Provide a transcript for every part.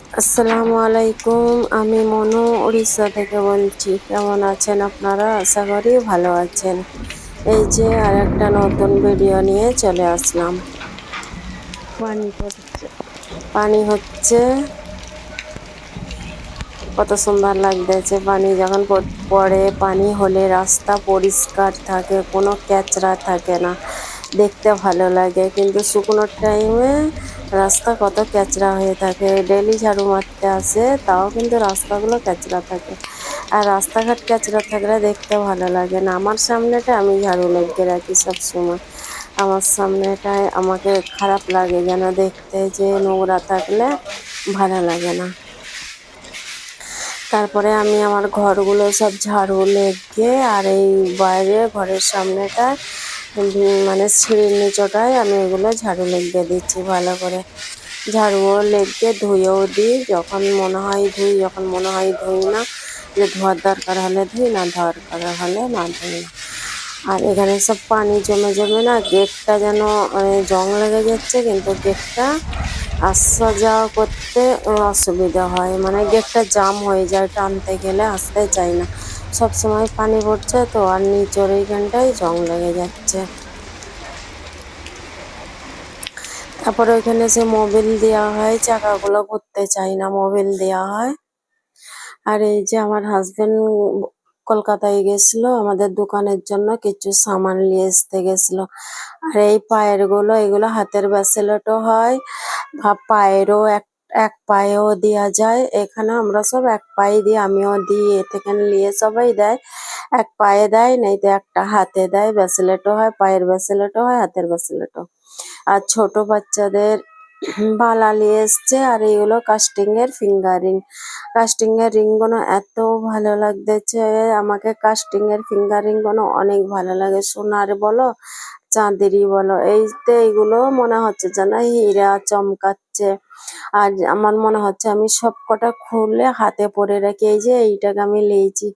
আসসালামু আলাইকুম। আমি মনু উড়িষ্যা থেকে বলছি। কেমন আছেন আপনারা? আশা করি ভালো আছেন। এই যে আর একটা নতুন ভিডিও নিয়ে চলে আসলাম। পানি হচ্ছে, কত সুন্দর লাগতেছে। পানি যখন পড়ে, পানি হলে রাস্তা পরিষ্কার থাকে, কোনো ক্যাচরা থাকে না, দেখতে ভালো লাগে। কিন্তু শুকনোর টাইমে রাস্তা কত ক্যাচরা হয়ে থাকে। ডেলি ঝাড়ু মারতে আসে, তাও কিন্তু রাস্তাগুলো ক্যাচরা থাকে। আর রাস্তাঘাট ক্যাচরা থাকলে দেখতে ভালো লাগে না। আমার সামনেটা আমি ঝাড়ু লাগিয়ে রাখি সব সময়। আমার সামনেটায় আমাকে খারাপ লাগে যেন দেখতে, যে নোংরা থাকলে ভালো লাগে না। তারপরে আমি আমার ঘরগুলো সব ঝাড়ু লেগে, আর এই বাইরে ঘরের সামনেটা মানে সিঁড়ির নিচটায় আমি এগুলো ঝাড়ু লেগে দিচ্ছি ভালো করে। ঝাড়ুও লেগে ধুয়েও দিই, যখন মনে হয় ধুই, যখন মনে হয় ধুই না। যে ধোয়ার দরকার হলে ধুই, না দরকার হলে না ধুই না। আর এখানে সব পানি জমে জমে না গেটটা যেন জং লেগে যাচ্ছে, কিন্তু গেটটা আসা যাওয়া করতে অসুবিধা হয়, মানে গেটটা জাম হয়ে যায়, টানতে গেলে আসতে চাই না। সব সময় পানি পড়ছে তো, আর নিচের এইখানটায় জং লেগে যাচ্ছে। তারপরে ওইখানে সে মোবিল দেওয়া হয়, চাকাগুলো ঘুরতে চাই না, মোবিল দেওয়া হয়। আর এই যে আমার হাজবেন্ড কলকাতায় গেছিল আমাদের দোকানের জন্য, কিছু সামান নিয়ে আসতে গেছিল। আর এই পায়ের গুলো, এগুলো হাতের ব্রেসলেটও হয়, পায়েরও এক এক পায়েও দেওয়া যায়। এখানে আমরা সব এক পায়ে দিই, আমিও দিই। এ থেকে নিয়ে সবাই দেয়, এক পায়ে দেয়, নাই তো একটা হাতে দেয়। ব্রেসলেটও হয়, পায়ের ব্রেসলেটও হয়, হাতের ব্রেসলেটও। আর ছোট বাচ্চাদের বালা নিয়ে এসছে। আর এইগুলো কাস্টিং এর ফিঙ্গারিং। কাস্টিং এর রিং গুলো এত ভালো লাগতেছে আমাকে। কাস্টিং এর ফিঙ্গারিং গুলো অনেক ভালো লাগে, সোনার বলো চাঁদেরই বলো। এইগুলো মনে হচ্ছে যেন হীরা চমকাচ্ছে। আর আমার মনে হচ্ছে আমি সব কটা খুলে হাতে পরে রাখি। এই যে এইটাকে আমি লিয়েছি,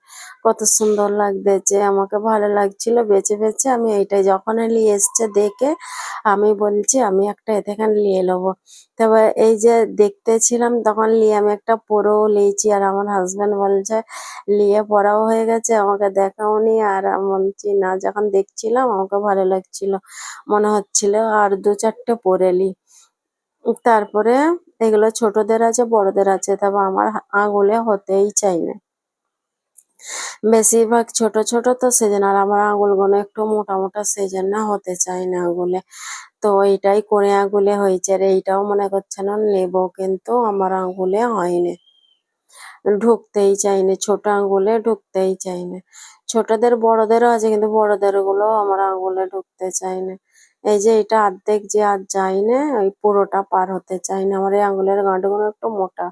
কত সুন্দর লাগতেছে, আমাকে ভালো লাগছিল বেছে বেছে। আমি এইটাই যখন নিয়ে এসছে দেখে আমি বলছি আমি একটা এখানে নিয়ে নেবো। তারপর এই যে দেখতেছিলাম তখন নিয়ে আমি একটা পরেও লিয়েছি। আর আমার হাজবেন্ড বলছে নিয়ে পড়াও হয়ে গেছে, আমাকে দেখাওনি। আর আমি বলছি না, যখন দেখছিলাম আমাকে ভালো লাগছিল, মনে হচ্ছিল আর দু চারটে পরে নি। তারপরে এগুলো ছোটদের আছে, বড়দের আছে, তবে আমার আঙুলে হতেই চাই না। বেশিরভাগ ছোট ছোট তো, সেজন্য। আর আমার আঙুলগুলো একটু মোটা মোটা, সেজন্য হতে চাই না আঙুলে। তো এইটাই করে আঙুলে হয়েছে। আর এইটাও মনে করছে না নেবো, কিন্তু আমার আঙুলে হয়নি, ঢুকতেই চাইনি, ছোট আঙুলে ঢুকতেই চাইনি। ছোটদের বড়দেরও আছে, কিন্তু বড়দের গুলো আমার আঙুলে ঢুকতে চাইনি। এই যে এটা অর্ধেক যে আর যাই না, ওই পুরোটা পার হতে চাই না। আমার এই আঙুলের গাঁটগুলো একটু মোটা,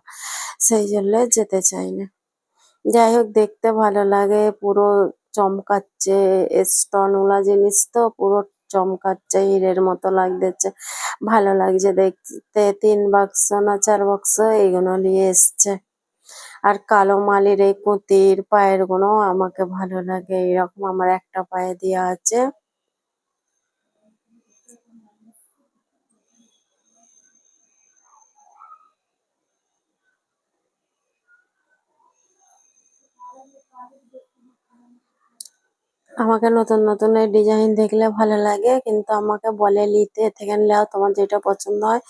সেই জন্য যেতে চাই না। যাই হোক, দেখতে ভালো লাগে, পুরো চমকাচ্ছে। স্টোন ওলা জিনিস তো, পুরো চমকাচ্ছে, হীরের মতো লাগতেছে, ভালো লাগছে দেখতে। 3 বাক্স না 4 বাক্স এইগুলো নিয়ে এসছে। আর কালো মালির এই পুঁতির পায়ের গুলো আমাকে ভালো লাগে, এরকম আমার একটা পায়ে দেওয়া আছে। আমাকে নতুন নতুন এই ডিজাইন দেখলে ভালো লাগে, কিন্তু আমাকে বলে নিতে, এ থেকে নাও, তোমার যেটা পছন্দ হয়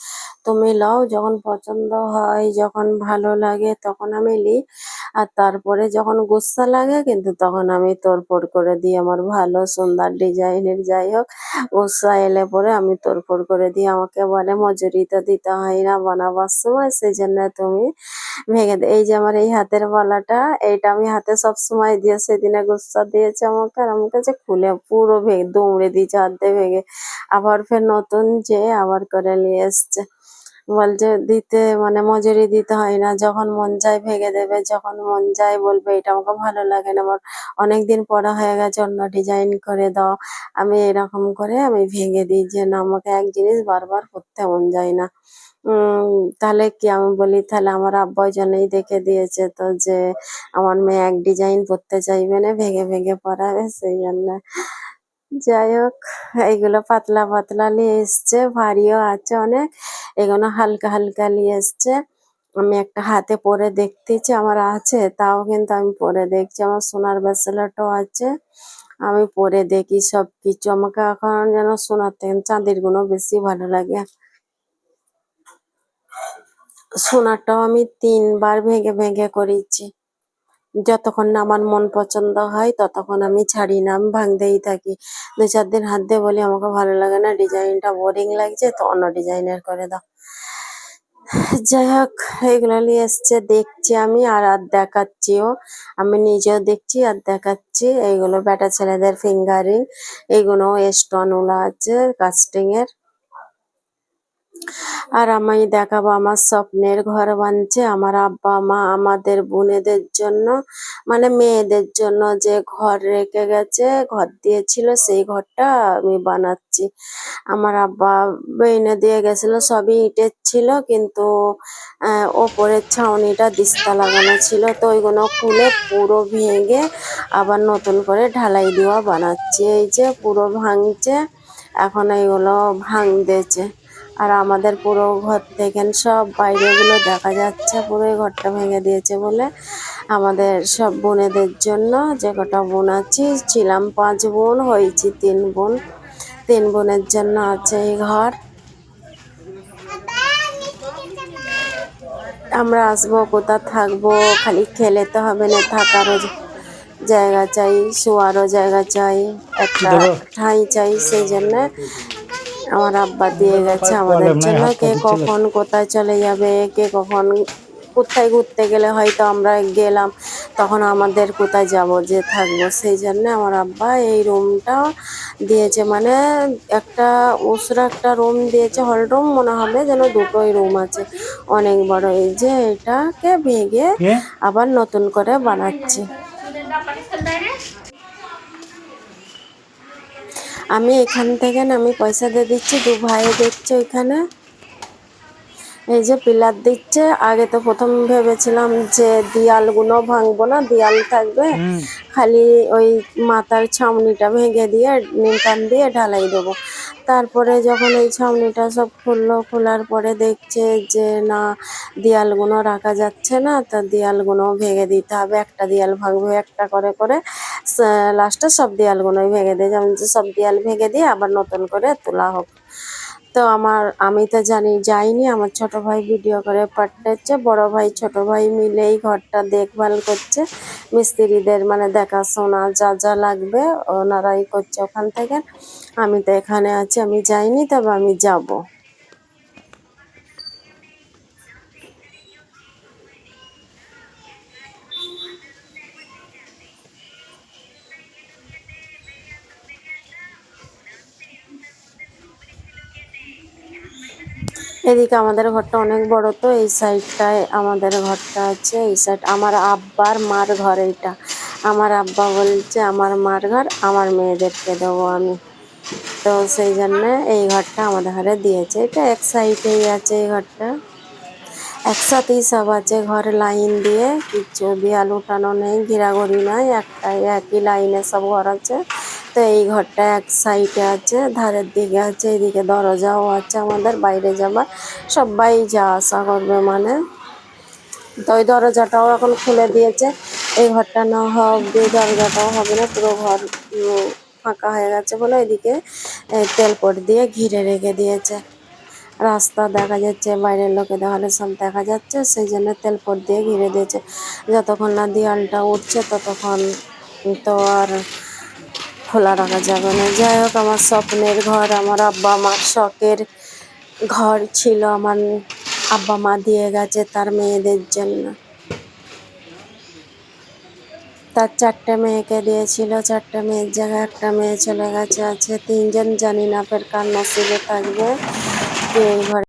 তুমি নাও। যখন পছন্দ হয়, যখন ভালো লাগে, তখন আমি নিই। আর তারপরে যখন গুসা লাগে, কিন্তু তখন আমি তোড়ফোড় করে দিই। আমার ভালো সুন্দর ডিজাইনের, যাই হোক, গুসা এলে পরে আমি তোড়ফোড় করে দিই। আমাকে বলে মজুরি তো দিতে হয় না বানাবার সময়, সেই জন্য তুমি ভেঙে দে। এই যে আমার এই হাতের বালাটা, এইটা আমি হাতে সব সময় দিয়ে, সেদিনে গুচ্ছা দিয়েছে আমাকে, আর আমার কাছে খুলে পুরো ভেঙে দৌড়ে দিয়েছে, হাত দিয়ে ভেঙে। আবার ফের নতুন যে আবার করে নিয়ে এসছে, বলছে দিতে মানে মজুরি দিতে হয় না, যখন মন চায় ভেঙে দেবে, যখন মন চায় বলবে এটা আমাকে ভালো লাগে না, আমার অনেকদিন পড়া হয়ে গেছে, অন্য ডিজাইন করে দাও। আমি এরকম করে আমি ভেঙে দিই, যে না, আমাকে এক জিনিস বারবার করতে মন যায় না। তাহলে কি, আমি বলি তাহলে আমার আব্বা ওই জন্যই দেখে দিয়েছে তো, যে আমার মেয়ে এক ডিজাইন পরতে চাইবে না, ভেঙে ভেঙে পরাবে, সেই জন্য। যাই হোক, এইগুলো পাতলা পাতলা নিয়ে এসছে, ভারীও আছে অনেক। এগুলো হালকা হালকা নিয়ে এসছে। আমি একটা হাতে পরে দেখতেছি আমার আছে, তাও কিন্তু আমি পরে দেখছি। আমার সোনার ব্রেসলেটও আছে, আমি পরে দেখি সবকিছু। আমাকে এখন যেন সোনার থেকে চাঁদির গুলো বেশি ভালো লাগে। সোনারটাও আমি 3বার ভেঙে ভেঙে করেছি। যতক্ষণ না আমার মন পছন্দ হয় ততক্ষণ আমি ছাড়ি না, আমি ভাঙতেই থাকি। 2-4 দিন হাত দিয়ে বলি আমাকে ভালো লাগে না, ডিজাইনটা বোরিং লাগছে, তো অন্য ডিজাইনের করে দাও। যাই হোক, এগুলো নিয়ে এসছে, দেখছি আমি আর দেখাচ্ছিও। আমি নিজেও দেখছি আর দেখাচ্ছি। এইগুলো বেটা ছেলেদের ফিঙ্গারিং, এইগুলো স্টোন গুলো আছে কাস্টিং এর। আর আমি দেখাবো আমার স্বপ্নের ঘর বানছে আমার আব্বা মা আমাদের বোনেদের জন্য, মানে মেয়েদের জন্য যে ঘর রেখে গেছে, ঘর দিয়েছিল, সেই ঘরটা আমি বানাচ্ছি। আমার আব্বা এনে দিয়ে গেছিল, সবই ইটের ছিল, কিন্তু ওপরের ছাউনিটা দিস্তা লাগানো ছিল, তো ওইগুলো খুলে পুরো ভেঙে আবার নতুন করে ঢালাই দেওয়া বানাচ্ছি। এই যে পুরো ভাঙছে, এখন এইগুলো ভাঙতেছে। আর আমাদের পুরো ঘর থেকে সব বাইরেগুলো দেখা যাচ্ছে, পুরো এই ঘরটা ভেঙে দিয়েছে বলে। আমাদের সব বোনেদের জন্য, যে কটা বোন আছি, ছিলাম 5 বোন, হয়েছি 3 বোন, 3 বোনের জন্য আছে এই ঘর। আমরা আসবো, কোথা থাকবো, খালি খেলে তো হবে না, থাকারও জায়গা চাই, শোয়ারও জায়গা চাই, একটা ঠাঁই চাই। সেই জন্য আমার আব্বা দিয়ে গেছে আমাদের জন্য। কে কখন কোথায় চলে যাবে, কে কখন কোথায় ঘুরতে গেলে, হয়তো আমরা গেলাম, তখন আমাদের কোথায় যাব, যে থাকবো, সেই জন্য আমার আব্বা এই রুমটা দিয়েছে। মানে একটা উসরা একটা রুম দিয়েছে, হল রুম মনে হবে, যেন দুটোই রুম আছে, অনেক বড়। এই যে এটাকে ভেঙে আবার নতুন করে বানাচ্ছি। আমি এখান থেকে আমি পয়সা দিয়ে দিচ্ছি, 2 ভাই দেখছে ওইখানে, এই যে পিলার দিচ্ছে। আগে তো প্রথম ভেবেছিলাম যে দেয়ালগুলো ভাঙবো না, দেয়াল থাকবে, খালি ওই মাথার ছাউনিটা ভেঙে দিয়ে নিমটান দিয়ে ঢালাই দেবো। তারপরে যখন এই ছাউনিটা সব খুললো, খোলার পরে দেখছে যে না, দেয়ালগুলো রাখা যাচ্ছে না, তা দেয়ালগুলো ভেঙে দিতে হবে। একটা দেয়াল ভাঙবে একটা করে করে, লাস্টে সব দেয়ালগুলোই ভেঙে দিয়ে, যেমন সব দেয়াল ভেঙে দিয়ে আবার নতুন করে তোলা হোক। তো আমি তো যাইনি, আমার ছোট ভাই ভিডিও করে পাঠাচ্ছে, বড় ভাই ছোট ভাই মিলে এই ঘরটা দেখভাল করছে, মিস্ত্রিদের মানে দেখাশোনা যা যা লাগবে ওনারাই করছে ওখান থেকে। আমি তো এখানে আছি, আমি যাইনি, তবে আমি যাব। এদিকে আমাদের ঘরটা অনেক বড়, তো এই সাইডটায় আমাদের ঘরটা আছে, এই সাইড আমার আব্বার মার ঘর। এইটা আমার আব্বা বলছে আমার মার ঘর, আমার মেয়েদেরকে দেবো আমি, তো সেই জন্য এই ঘরটা আমাদের ঘরে দিয়েছে। এটা এক সাইডেই আছে এই ঘরটা, একসাথেই সব আছে, ঘরে লাইন দিয়ে, কিছু দেয়াল উঠানো নেই, ঘেরাঘড়ি নাই, একটাই একই লাইনে সব ঘর আছে। তো এই ঘরটা এক সাইডে আছে, ধারের দিকে আছে, এদিকে দরজাও আছে আমাদের বাইরে যাবার, সবাই যা আসা করবে মানে। তো ওই দরজাটাও এখন খুলে দিয়েছে, এই ঘরটা না হওয়া অব্দি দরজাটাও হবে না, পুরো ঘর ফাঁকা হয়ে গেছে বলে এদিকে তেলপট দিয়ে ঘিরে রেখে দিয়েছে। রাস্তা দেখা যাচ্ছে, বাইরের লোকে দেখালে সব দেখা যাচ্ছে, সেই জন্য তেলপট দিয়ে ঘিরে দিয়েছে। যতক্ষণ না দেয়ালটা উঠছে ততক্ষণ তো আর খোলা রাখা যাবে না। যাই হোক, আমার স্বপ্নের ঘর, আমার আব্বা মার শখের ঘর ছিল, আমার আব্বা মা দিয়ে গেছে তার মেয়েদের জন্য। তার 4টে মেয়েকে দিয়েছিল, 4টে মেয়ের জায়গায় একটা মেয়ে চলে গেছে, আছে 3 জন, জানি না ফের কার নসিবে থাকবে, কে এই ঘরে